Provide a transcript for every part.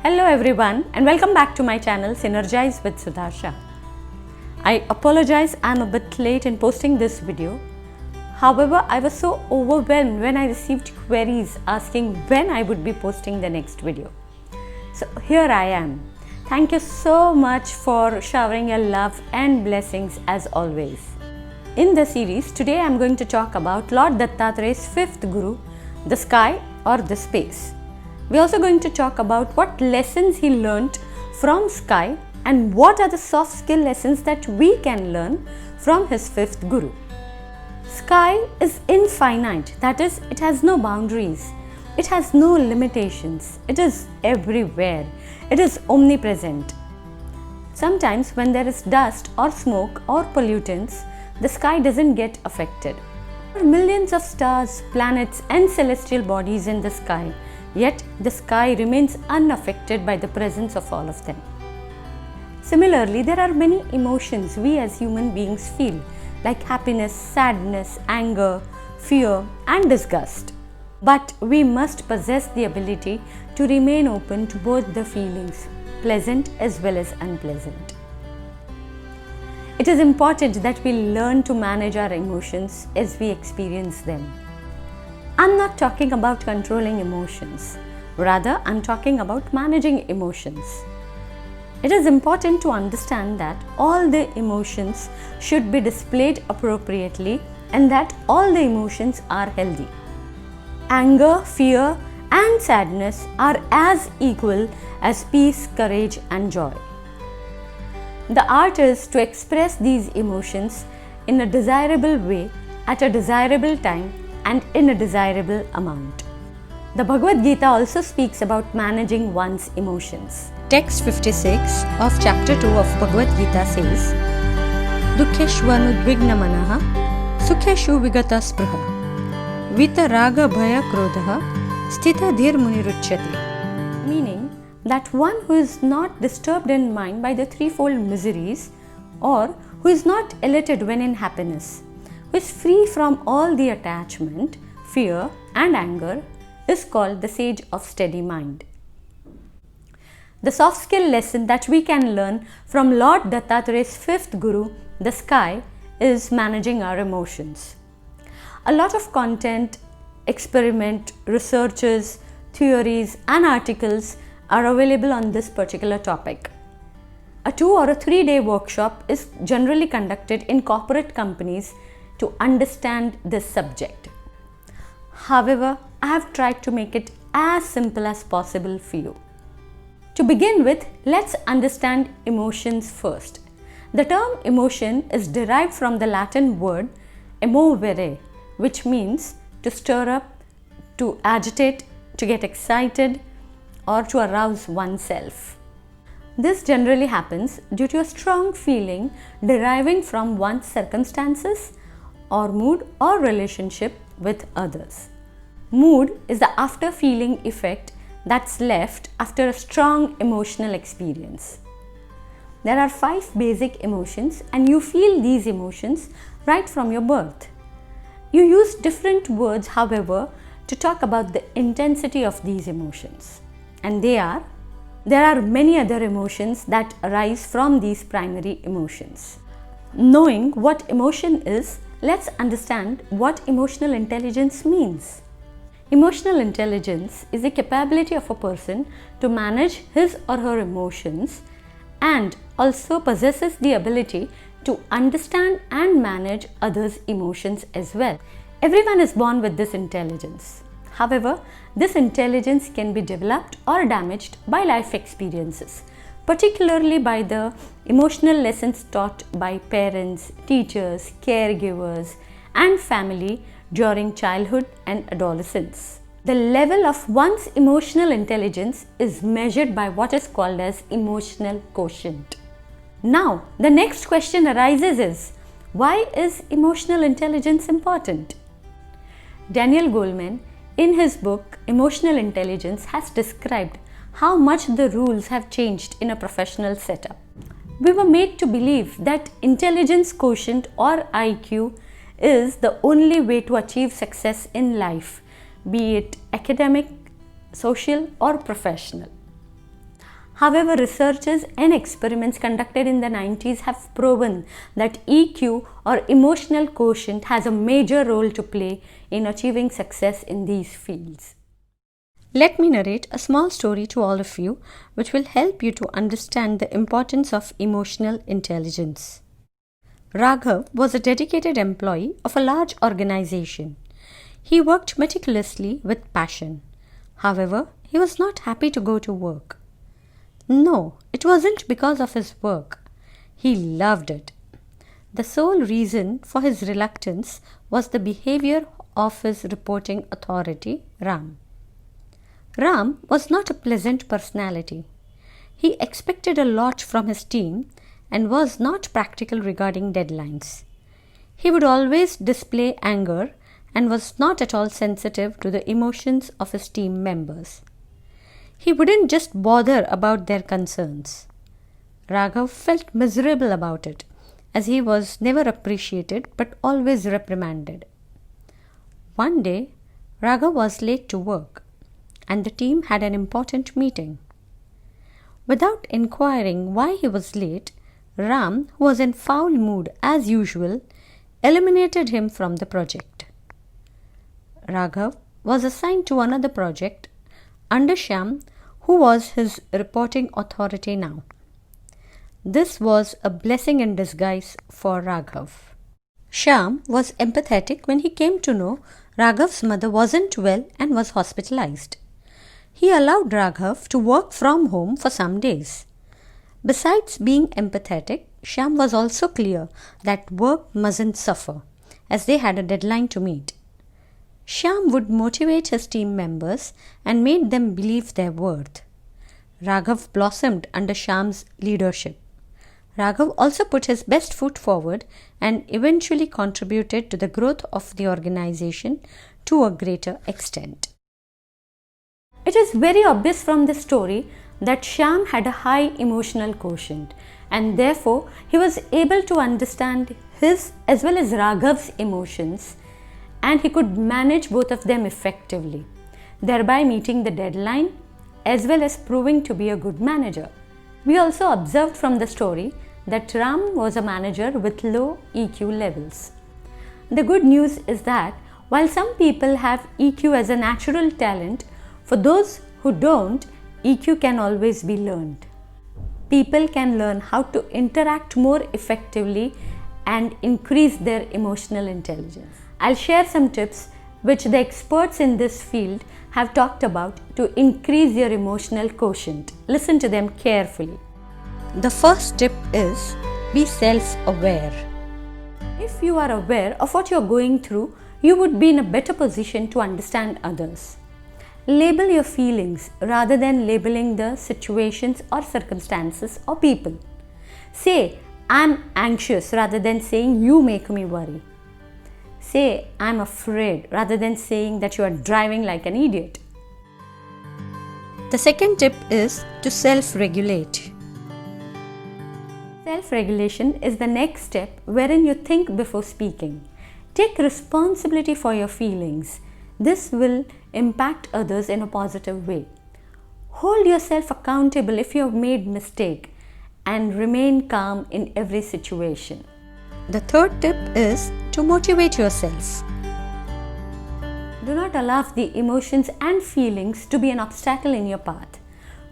Hello everyone and welcome back to my channel Synergize with Sudharsha. I apologize I'm a bit late in posting this video. However, I was so overwhelmed when I received queries asking when I would be posting the next video. So here I am. Thank you so much for showering your love and blessings as always. In the series, today I am going to talk about Lord Dattatrey's fifth guru, the sky or the space. We are also going to talk about what lessons he learnt from sky and what are the soft skill lessons that we can learn from his fifth guru. Sky is infinite, that is, it has no boundaries, it has no limitations, it is everywhere, it is omnipresent. Sometimes when there is dust or smoke or pollutants, the sky doesn't get affected. There are millions of stars, planets and celestial bodies in the sky. Yet the sky remains unaffected by the presence of all of them. Similarly, there are many emotions we as human beings feel, like happiness, sadness, anger, fear and disgust. But we must possess the ability to remain open to both the feelings, pleasant as well as unpleasant. It is important that we learn to manage our emotions as we experience them. I'm not talking about controlling emotions, rather I'm talking about managing emotions. It is important to understand that all the emotions should be displayed appropriately and that all the emotions are healthy. Anger, fear and sadness are as equal as peace, courage and joy. The art is to express these emotions in a desirable way at a desirable time and in a desirable amount. The Bhagavad Gita also speaks about managing one's emotions. Text 56 of chapter 2 of Bhagavad Gita says, Dukhyeshvanudvigna manaha sukheshu vigata spraha vita raga bhaya krodha sthita dhir muniruchyate. Meaning that one who is not disturbed in mind by the threefold miseries or who is not elated when in happiness, who is free from all the attachment, fear and anger is called the sage of steady mind. The soft skill lesson that we can learn from Lord Dattatrey's fifth guru, the sky, is managing our emotions. A lot of content, experiment, researches, theories and articles are available on this particular topic. A 2 or a 3 day workshop is generally conducted in corporate companies to understand this subject. However, I have tried to make it as simple as possible for you. To begin with, let's understand emotions first. The term emotion is derived from the Latin word emovere, which means to stir up, to agitate, to get excited, or to arouse oneself. This generally happens due to a strong feeling deriving from one's circumstances or mood or relationship with others. Mood is the after feeling effect that's left after a strong emotional experience. There are 5 basic emotions and you feel these emotions right from your birth. You use different words, however, to talk about the intensity of these emotions. And there are many other emotions that arise from these primary emotions. Knowing what emotion is, let's understand what emotional intelligence means. Emotional intelligence is the capability of a person to manage his or her emotions and also possesses the ability to understand and manage others' emotions as well. Everyone is born with this intelligence. However, this intelligence can be developed or damaged by life experiences, particularly by the emotional lessons taught by parents, teachers, caregivers, and family during childhood and adolescence. The level of one's emotional intelligence is measured by what is called as emotional quotient. Now, the next question arises is, why is emotional intelligence important? Daniel Goleman, in his book Emotional Intelligence, has described how much the rules have changed in a professional setup. We were made to believe that intelligence quotient or IQ is the only way to achieve success in life, be it academic, social or professional. However, researches and experiments conducted in the 90s have proven that EQ or emotional quotient has a major role to play in achieving success in these fields. Let me narrate a small story to all of you which will help you to understand the importance of emotional intelligence. Raghav was a dedicated employee of a large organization. He worked meticulously with passion. However, he was not happy to go to work. No, it wasn't because of his work. He loved it. The sole reason for his reluctance was the behavior of his reporting authority, Ram. Ram was not a pleasant personality. He expected a lot from his team and was not practical regarding deadlines. He would always display anger and was not at all sensitive to the emotions of his team members. He wouldn't just bother about their concerns. Raghav felt miserable about it, as he was never appreciated but always reprimanded. One day, Raghav was late to work, and the team had an important meeting. Without inquiring why he was late, Ram, who was in foul mood as usual, eliminated him from the project. Raghav was assigned to another project under Shyam, who was his reporting authority now. This was a blessing in disguise for Raghav. Shyam was empathetic when he came to know Raghav's mother wasn't well and was hospitalized. He allowed Raghav to work from home for some days. Besides being empathetic, Shyam was also clear that work mustn't suffer, as they had a deadline to meet. Shyam would motivate his team members and made them believe their worth. Raghav blossomed under Shyam's leadership. Raghav also put his best foot forward and eventually contributed to the growth of the organization to a greater extent. It is very obvious from this story that Shyam had a high emotional quotient, and therefore he was able to understand his as well as Raghav's emotions, and he could manage both of them effectively, thereby meeting the deadline as well as proving to be a good manager. We also observed from the story that Ram was a manager with low EQ levels. The good news is that while some people have EQ as a natural talent, for those who don't, EQ can always be learned. People can learn how to interact more effectively and increase their emotional intelligence. I'll share some tips which the experts in this field have talked about to increase your emotional quotient. Listen to them carefully. The first tip is be self-aware. If you are aware of what you're going through, you would be in a better position to understand others. Label your feelings rather than labeling the situations or circumstances or people. Say, I'm anxious rather than saying you make me worry. Say, I'm afraid rather than saying that you are driving like an idiot. The second tip is to self-regulate. Self-regulation is the next step wherein you think before speaking. Take responsibility for your feelings. This will impact others in a positive way. Hold yourself accountable if you have made mistake and remain calm in every situation. The third tip is to motivate yourself. Do not allow the emotions and feelings to be an obstacle in your path.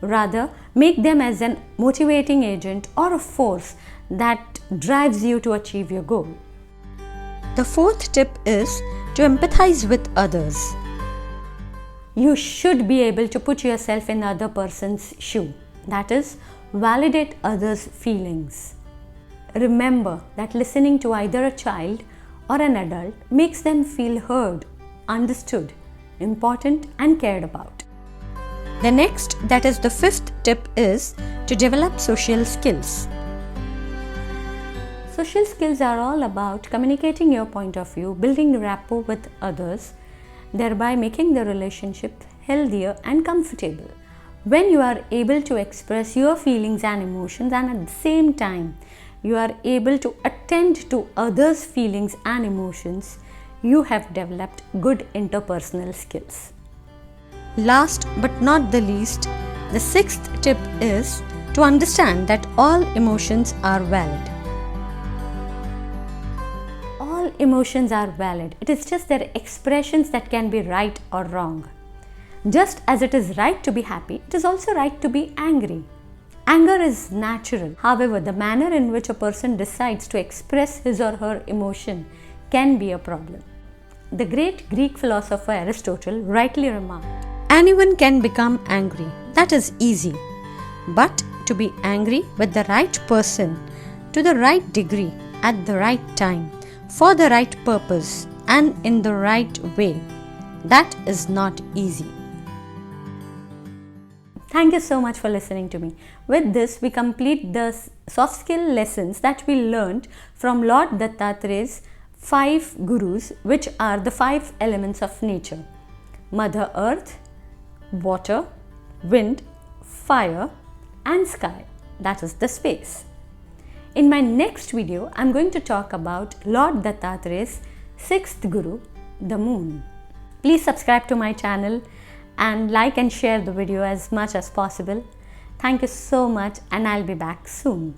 Rather, make them as a motivating agent or a force that drives you to achieve your goal. The fourth tip is to empathize with others. You should be able to put yourself in the other person's shoe. That is, validate others' feelings. Remember that listening to either a child or an adult makes them feel heard, understood, important and cared about. The next, that is the fifth tip, is to develop social skills. Social skills are all about communicating your point of view, building rapport with others, thereby making the relationship healthier and comfortable. When you are able to express your feelings and emotions, and at the same time you are able to attend to others' feelings and emotions, you have developed good interpersonal skills. Last but not the least, The sixth tip is to understand that all emotions are valid. All emotions are valid. It is just their expressions that can be right or wrong. Just as it is right to be happy, it is also right to be angry. Anger is natural. However, the manner in which a person decides to express his or her emotion can be a problem. The great Greek philosopher Aristotle rightly remarked, "Anyone can become angry. That is easy. But to be angry with the right person, to the right degree, at the right time, for the right purpose, and in the right way, that is not easy." Thank you so much for listening to me. With this, we complete the soft skill lessons that we learned from Lord Dattatrey's 5 gurus, which are the 5 elements of nature: Mother Earth, water, wind, fire, and sky, that is the space. In my next video, I'm going to talk about Lord Dattatrey's 6th guru, the moon. Please subscribe to my channel and like and share the video as much as possible. Thank you so much, and I'll be back soon.